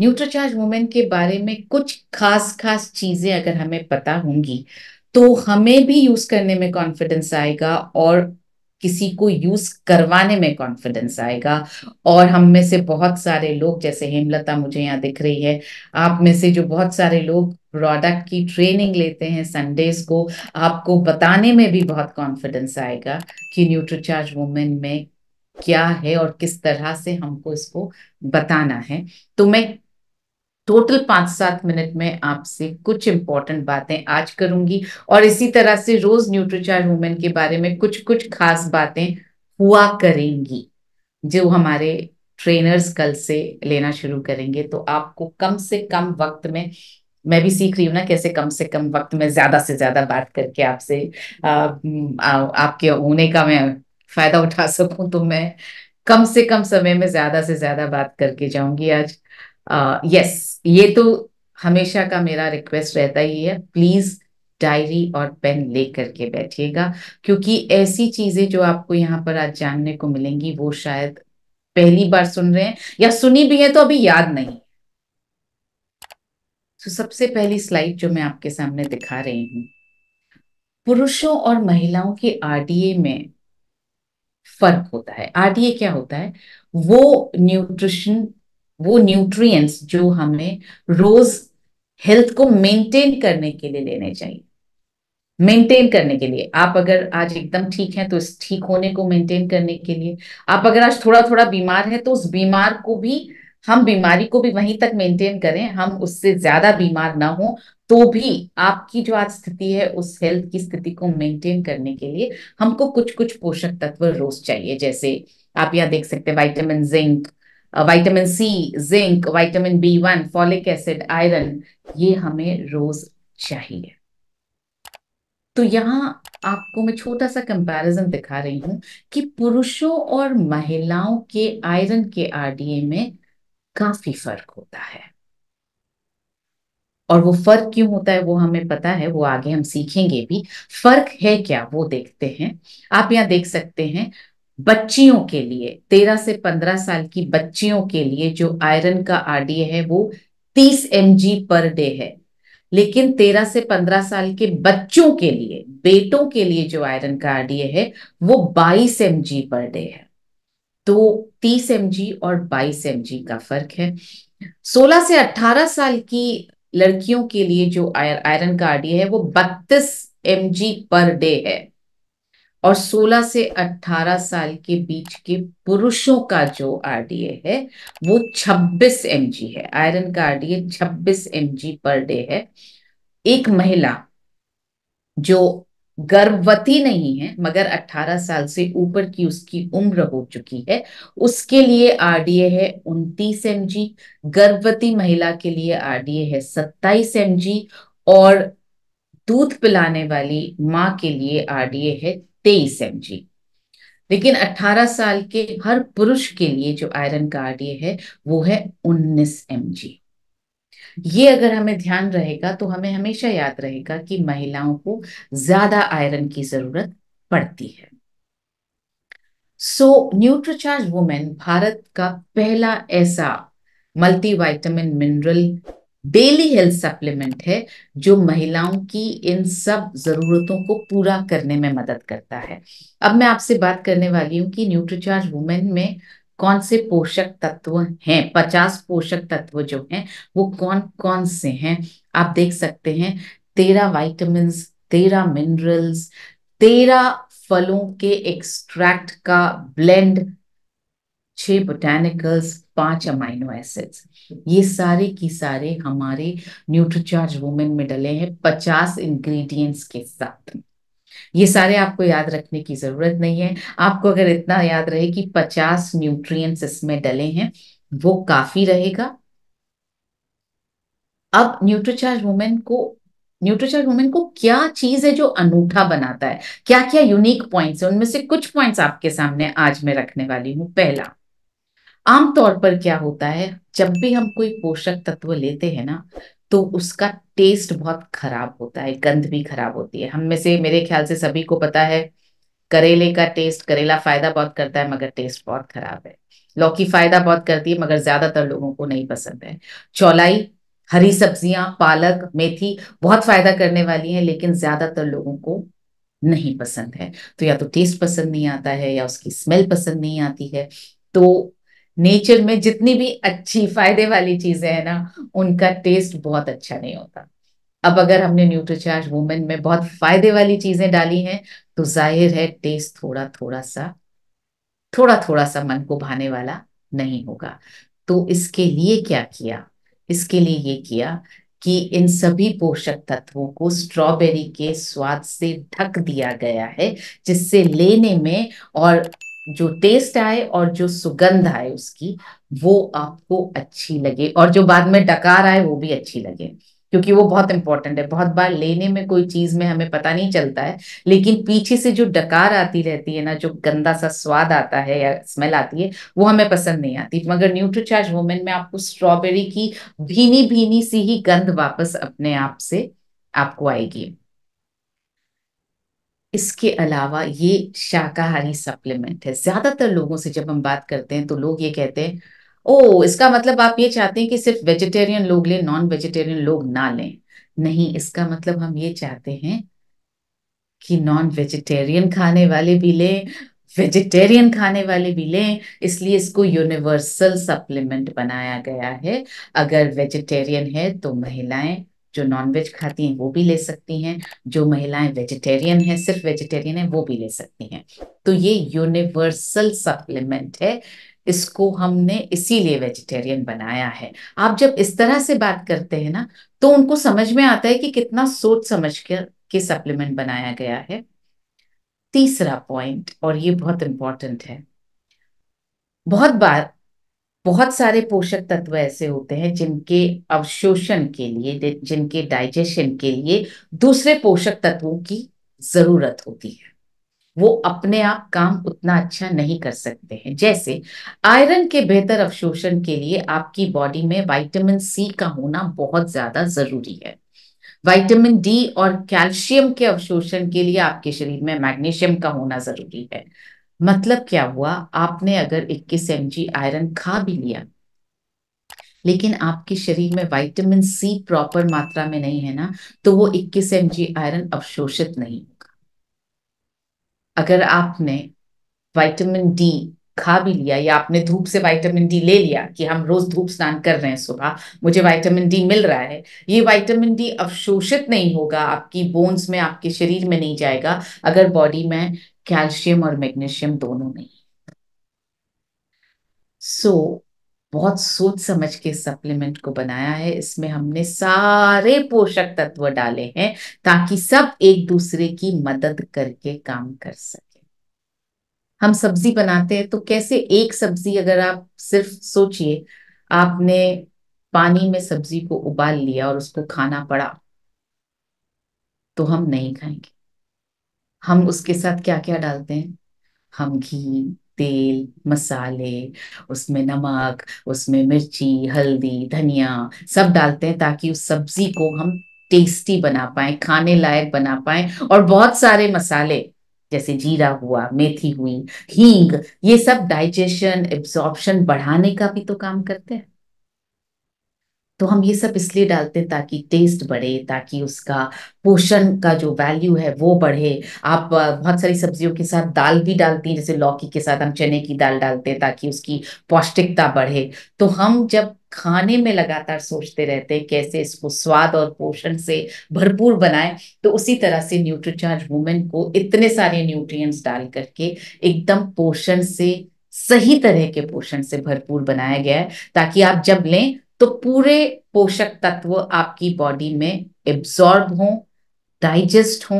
Nutricharge women के बारे में कुछ खास खास चीजें अगर हमें पता होंगी तो हमें भी यूज करने में कॉन्फिडेंस आएगा और किसी को यूज करवाने में कॉन्फिडेंस आएगा। और हम में से बहुत सारे लोग, जैसे हेमलता मुझे यहाँ दिख रही है, आप में से जो बहुत सारे लोग प्रोडक्ट की ट्रेनिंग लेते हैं संडेज को, आपको बताने में भी बहुत कॉन्फिडेंस आएगा कि न्यूट्रीचार्ज वुमेन में क्या है और किस तरह से हमको इसको बताना है। तो मैं टोटल 5-7 मिनट में आपसे कुछ इंपॉर्टेंट बातें आज करूंगी और इसी तरह से रोज न्यूट्रीचार्ज वुमेन के बारे में कुछ कुछ खास बातें हुआ करेंगी जो हमारे ट्रेनर्स कल से लेना शुरू करेंगे। तो आपको कम से कम वक्त में, मैं भी सीख रही हूँ ना कैसे कम से कम वक्त में ज्यादा से ज्यादा बात करके आपसे आपके होने का मैं फायदा उठा सकूं, तो मैं कम से कम समय में ज्यादा से ज्यादा बात करके जाऊंगी आज। यस, ये तो हमेशा का मेरा रिक्वेस्ट रहता ही है, प्लीज डायरी और पेन लेकर के बैठिएगा, क्योंकि ऐसी चीजें जो आपको यहाँ पर आज जानने को मिलेंगी वो शायद पहली बार सुन रहे हैं या सुनी भी है तो अभी याद नहीं। तो सबसे पहली स्लाइड जो मैं आपके सामने दिखा रही हूँ, पुरुषों और महिलाओं के आरडीए में फर्क होता है। आरडीए क्या होता है? वो न्यूट्रिशन, वो न्यूट्रिएंट्स जो हमें रोज हेल्थ को मेंटेन करने के लिए लेने चाहिए। मेंटेन करने के लिए, आप अगर आज एकदम ठीक हैं तो इस ठीक होने को मेंटेन करने के लिए, आप अगर आज थोड़ा थोड़ा बीमार हैं तो उस बीमार को भी, हम बीमारी को भी वहीं तक मेंटेन करें, हम उससे ज्यादा बीमार ना हो, तो भी आपकी जो आज स्थिति है उस हेल्थ की स्थिति को मेंटेन करने के लिए हमको कुछ कुछ पोषक तत्व रोज चाहिए। जैसे आप यहाँ देख सकते हैं vitamin zinc, vitamin C, zinc, vitamin B1, folic acid, iron, ये हमें रोज चाहिए। तो यहाँ आपको मैं छोटा सा कंपैरिजन दिखा रही हूं कि पुरुषों और महिलाओं के आयरन के आरडीए में काफी फर्क होता है। और वो फर्क क्यों होता है वो हमें पता है, वो आगे हम सीखेंगे भी। फर्क है क्या वो देखते हैं। आप यहाँ देख सकते हैं, बच्चियों के लिए, 13 से 15 साल की बच्चियों के लिए जो आयरन का आरडीए है वो 30 mg पर डे है। लेकिन 13 से 15 साल के बच्चों के लिए, बेटों के लिए जो आयरन का आरडीए है वो 22 mg पर डे है। तो 30 mg और 22 mg का फर्क है। 16 से 18 साल की लड़कियों के लिए जो आयरन का आरडीए है वो 32 mg पर डे है। और 16 से 18 साल के बीच के पुरुषों का जो आरडीए है वो 26 mg है। आयरन का आरडीए 26 mg पर डे है। एक महिला जो गर्भवती नहीं है मगर 18 साल से ऊपर की उसकी उम्र हो चुकी है, उसके लिए आरडीए है 29 mg। गर्भवती महिला के लिए आरडीए है 27 mg। और दूध पिलाने वाली माँ के लिए आरडीए है 23 mg। लेकिन 18 साल के हर पुरुष के लिए जो आयरन का आरडीए है वो है 19 mg। ये अगर हमें ध्यान रहेगा तो हमें हमेशा याद रहेगा कि महिलाओं को ज्यादा आयरन की जरूरत पड़ती है। सो न्यूट्रीचार्ज वुमेन भारत का पहला ऐसा multivitamin mineral daily health supplement है जो महिलाओं की इन सब जरूरतों को पूरा करने में मदद करता है। अब मैं आपसे बात करने वाली हूँ कि न्यूट्रीचार्ज वुमेन में कौन से पोषक तत्व हैं। 50 पोषक तत्व जो हैं वो कौन कौन से हैं, आप देख सकते हैं। 13 विटामिन, 13 मिनरल्स, 13 फलों के एक्सट्रैक्ट का ब्लेंड, 6 बोटानिकल्स, 5 अमाइनो एसिड्स, ये सारे की सारे हमारे न्यूट्रीचार्ज वुमेन में डले हैं 50 इंग्रेडिएंट्स के साथ। ये सारे आपको याद रखने की जरूरत नहीं है। आपको अगर इतना याद रहे कि 50 न्यूट्रिएंट्स इसमें डले हैं वो काफी रहेगा। अब न्यूट्रीचार्ज वुमेन को क्या चीज है जो अनूठा बनाता है, क्या क्या यूनिक पॉइंट्स है, उनमें से कुछ पॉइंट्स आपके सामने आज मैं रखने वाली हूं। पहला, आमतौर पर क्या होता है, जब भी हम कोई पोषक तत्व लेते हैं ना तो उसका टेस्ट बहुत खराब होता है, गंध भी खराब होती है। हम में से मेरे ख्याल से सभी को पता है करेले का टेस्ट, करेला फायदा बहुत करता है मगर टेस्ट बहुत खराब है। लौकी फायदा बहुत करती है मगर ज्यादातर लोगों को नहीं पसंद है। चौलाई, हरी सब्जियां, पालक, मेथी बहुत फायदा करने वाली हैं लेकिन ज्यादातर लोगों को नहीं पसंद है। तो या तो टेस्ट पसंद नहीं आता है या उसकी स्मेल पसंद नहीं आती है। तो नेचर में जितनी भी अच्छी फायदे वाली चीजें हैं ना, उनका टेस्ट बहुत अच्छा नहीं होता। अब अगर हमने न्यूट्रीचार्ज वुमेन में बहुत फायदे वाली चीजें डाली हैं तो जाहिर है टेस्ट थोड़ा थोड़ा सा मन को भाने वाला नहीं होगा। तो इसके लिए क्या किया? इसके लिए ये किया कि इन सभी पोषक तत्वों को स्ट्रॉबेरी के स्वाद से ढक दिया गया है, जिससे लेने में और जो टेस्ट आए और जो सुगंध आए उसकी, वो आपको अच्छी लगे, और जो बाद में डकार आए वो भी अच्छी लगे। क्योंकि वो बहुत इंपॉर्टेंट है। बहुत बार लेने में कोई चीज में हमें पता नहीं चलता है, लेकिन पीछे से जो डकार आती रहती है ना, जो गंदा सा स्वाद आता है या स्मेल आती है, वो हमें पसंद नहीं आती। मगर न्यूट्रीचार्ज वुमेन में आपको स्ट्रॉबेरी की भीनी भीनी सी ही गंध वापस अपने आप से आपको आएगी। इसके अलावा ये शाकाहारी सप्लीमेंट है। ज्यादातर लोगों से जब हम बात करते हैं तो लोग ये कहते हैं, ओ इसका मतलब आप ये चाहते हैं कि सिर्फ वेजिटेरियन लोग लें, नॉन वेजिटेरियन लोग ना लें। नहीं, इसका मतलब हम ये चाहते हैं कि नॉन वेजिटेरियन खाने वाले भी लें, वेजिटेरियन खाने वाले भी लें। इसलिए इसको यूनिवर्सल सप्लीमेंट बनाया गया है। अगर वेजिटेरियन है तो महिलाएं जो नॉन वेज खाती हैं वो भी ले सकती हैं, जो महिलाएं वेजिटेरियन हैं, सिर्फ वेजिटेरियन है, वो भी ले सकती हैं। तो ये यूनिवर्सल सप्लीमेंट है। इसको हमने इसीलिए वेजिटेरियन बनाया है। आप जब इस तरह से बात करते हैं ना, तो उनको समझ में आता है कि कितना सोच समझ कर के सप्लीमेंट बनाया गया है। तीसरा पॉइंट, और ये बहुत इंपॉर्टेंट है, बहुत बार बहुत सारे पोषक तत्व ऐसे होते हैं जिनके अवशोषण के लिए, जिनके डाइजेशन के लिए दूसरे पोषक तत्वों की जरूरत होती है। वो अपने आप काम उतना अच्छा नहीं कर सकते हैं। जैसे आयरन के बेहतर अवशोषण के लिए आपकी बॉडी में विटामिन सी का होना बहुत ज्यादा जरूरी है। विटामिन डी और कैल्शियम के अवशोषण के लिए आपके शरीर में मैग्नीशियम का होना जरूरी है। मतलब क्या हुआ, आपने अगर 21 mg आयरन खा भी लिया, लेकिन आपके शरीर में विटामिन सी प्रॉपर मात्रा में नहीं है ना, तो वो 21 mg आयरन अवशोषित नहीं होगा। अगर आपने विटामिन डी खा भी लिया, या आपने धूप से विटामिन डी ले लिया कि हम रोज धूप स्नान कर रहे हैं सुबह, मुझे विटामिन डी मिल रहा है, ये विटामिन डी अवशोषित नहीं होगा, आपकी बोन्स में, आपके शरीर में नहीं जाएगा अगर बॉडी में कैल्शियम और मैग्नीशियम दोनों नहीं। सो बहुत सोच समझ के सप्लीमेंट को बनाया है। इसमें हमने सारे पोषक तत्व डाले हैं ताकि सब एक दूसरे की मदद करके काम कर सके। हम सब्जी बनाते हैं तो कैसे, एक सब्जी अगर आप सिर्फ सोचिए, आपने पानी में सब्जी को उबाल लिया और उसको खाना पड़ा, तो हम नहीं खाएंगे। हम उसके साथ क्या क्या डालते हैं? हम घी, तेल, मसाले, उसमें नमक, उसमें मिर्ची, हल्दी, धनिया सब डालते हैं ताकि उस सब्जी को हम टेस्टी बना पाए, खाने लायक बना पाए। और बहुत सारे मसाले जैसे जीरा हुआ, मेथी हुई, हींग, ये सब डाइजेशन, एब्जॉर्प्शन बढ़ाने का भी तो काम करते हैं। तो हम ये सब इसलिए डालते हैं ताकि टेस्ट बढ़े, ताकि उसका पोषण का जो वैल्यू है वो बढ़े। आप बहुत सारी सब्जियों के साथ दाल भी डालती हैं, जैसे लौकी के साथ हम चने की दाल डालते हैं ताकि उसकी पौष्टिकता बढ़े। तो हम जब खाने में लगातार सोचते रहते हैं कैसे इसको स्वाद और पोषण से भरपूर बनाएं, तो उसी तरह से न्यूट्रीचार्ज वुमेन को इतने सारे न्यूट्रिएंट्स डाल करके एकदम पोषण से, सही तरह के पोषण से भरपूर बनाया गया है, ताकि आप जब लें तो पूरे पोषक तत्व आपकी बॉडी में एब्जॉर्ब हों, डाइजेस्ट हों,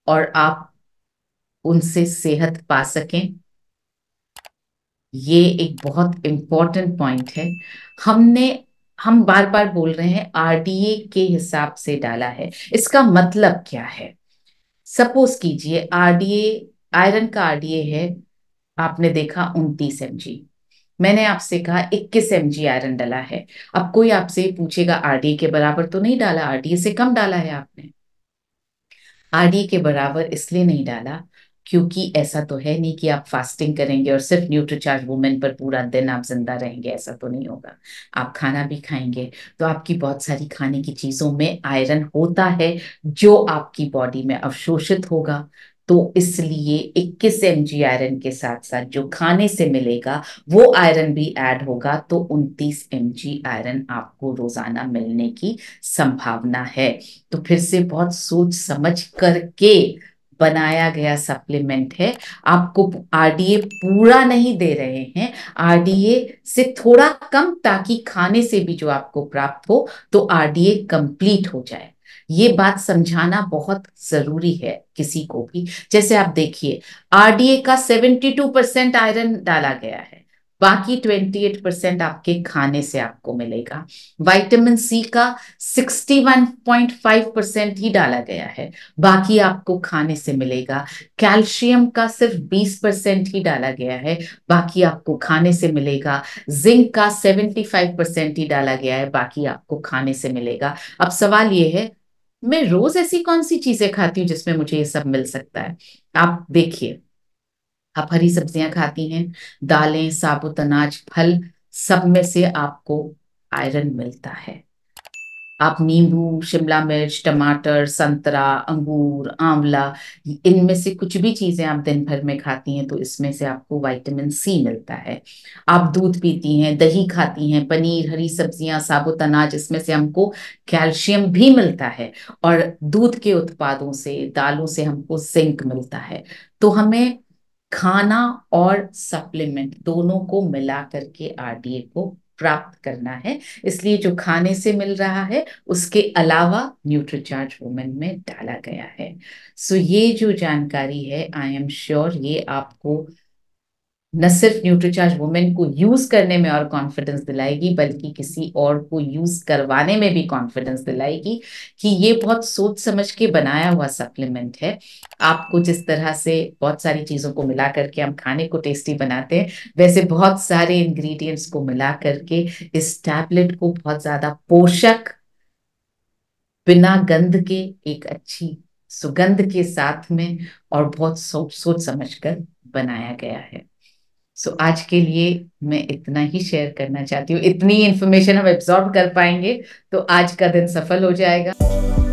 और आप उनसे सेहत पा सकें। ये एक बहुत इंपॉर्टेंट पॉइंट है। हमने हम बार बार बोल रहे हैं आरडीए के हिसाब से डाला है। इसका मतलब क्या है? सपोज कीजिए आरडीए, आयरन का आरडीए है, आपने देखा 29 mg, मैंने आपसे कहा 21 mg आयरन डाला है। अब कोई आपसे पूछेगा आरडीए के बराबर तो नहीं डाला, आरडीए से कम डाला है आपने। आरडीए के बराबर इसलिए नहीं डाला, क्योंकि ऐसा तो है नहीं कि आप फास्टिंग करेंगे और सिर्फ न्यूट्रीचार्ज वुमेन पर पूरा दिन आप जिंदा रहेंगे, ऐसा तो नहीं होगा। आप खाना भी खाएंगे तो आपकी बहुत सारी खाने की चीजों में आयरन होता है जो आपकी बॉडी में अवशोषित होगा। तो इसलिए 21 mg आयरन के साथ साथ जो खाने से मिलेगा वो आयरन भी ऐड होगा, तो 29 mg आयरन आपको रोजाना मिलने की संभावना है। तो फिर से बहुत सोच समझ करके बनाया गया सप्लीमेंट है। आपको आरडीए पूरा नहीं दे रहे हैं, आरडीए से थोड़ा कम, ताकि खाने से भी जो आपको प्राप्त हो तो आरडीए कंप्लीट हो जाए। ये बात समझाना बहुत जरूरी है किसी को भी। जैसे आप देखिए, आरडीए का 72% आयरन डाला गया है, बाकी 28% आपके खाने से आपको मिलेगा। विटामिन सी का 61.5% ही डाला गया है, बाकी आपको खाने से मिलेगा। कैल्शियम का सिर्फ 20% ही डाला गया है, बाकी आपको खाने से मिलेगा। जिंक का 75% ही डाला गया है, बाकी आपको खाने से मिलेगा। अब सवाल ये है, मैं रोज ऐसी कौन सी चीजें खाती हूँ जिसमें मुझे ये सब मिल सकता है? आप देखिए, आप हरी सब्जियां खाती हैं, दालें, साबुत अनाज, फल, सब में से आपको आयरन मिलता है। आप नींबू, शिमला मिर्च, टमाटर, संतरा, अंगूर, आंवला, इनमें से कुछ भी चीजें आप दिन भर में खाती हैं तो इसमें से आपको विटामिन सी मिलता है। आप दूध पीती हैं, दही खाती हैं, पनीर, हरी सब्जियां, साबुत अनाज, इसमें से हमको कैल्शियम भी मिलता है। और दूध के उत्पादों से, दालों से हमको जिंक मिलता है। तो हमें खाना और सप्लीमेंट दोनों को मिला करके आरडीए को प्राप्त करना है। इसलिए जो खाने से मिल रहा है उसके अलावा न्यूट्रीचार्ज वुमेन में डाला गया है। सो ये जो जानकारी है, आई एम श्योर ये आपको न सिर्फ न्यूट्रीचार्ज वुमेन को यूज करने में और कॉन्फिडेंस दिलाएगी, बल्कि किसी और को यूज करवाने में भी कॉन्फिडेंस दिलाएगी कि ये बहुत सोच समझ के बनाया हुआ सप्लीमेंट है। आपको जिस तरह से बहुत सारी चीजों को मिला करके हम खाने को टेस्टी बनाते हैं, वैसे बहुत सारे इंग्रेडिएंट्स को मिला करके इस टैबलेट को बहुत ज्यादा पोषक, बिना गंध के, एक अच्छी सुगंध के साथ में, और बहुत सोच सोच समझकर बनाया गया है। सो आज के लिए मैं इतना ही शेयर करना चाहती हूँ। इतनी इंफॉर्मेशन हम एब्जॉर्ब कर पाएंगे तो आज का दिन सफल हो जाएगा।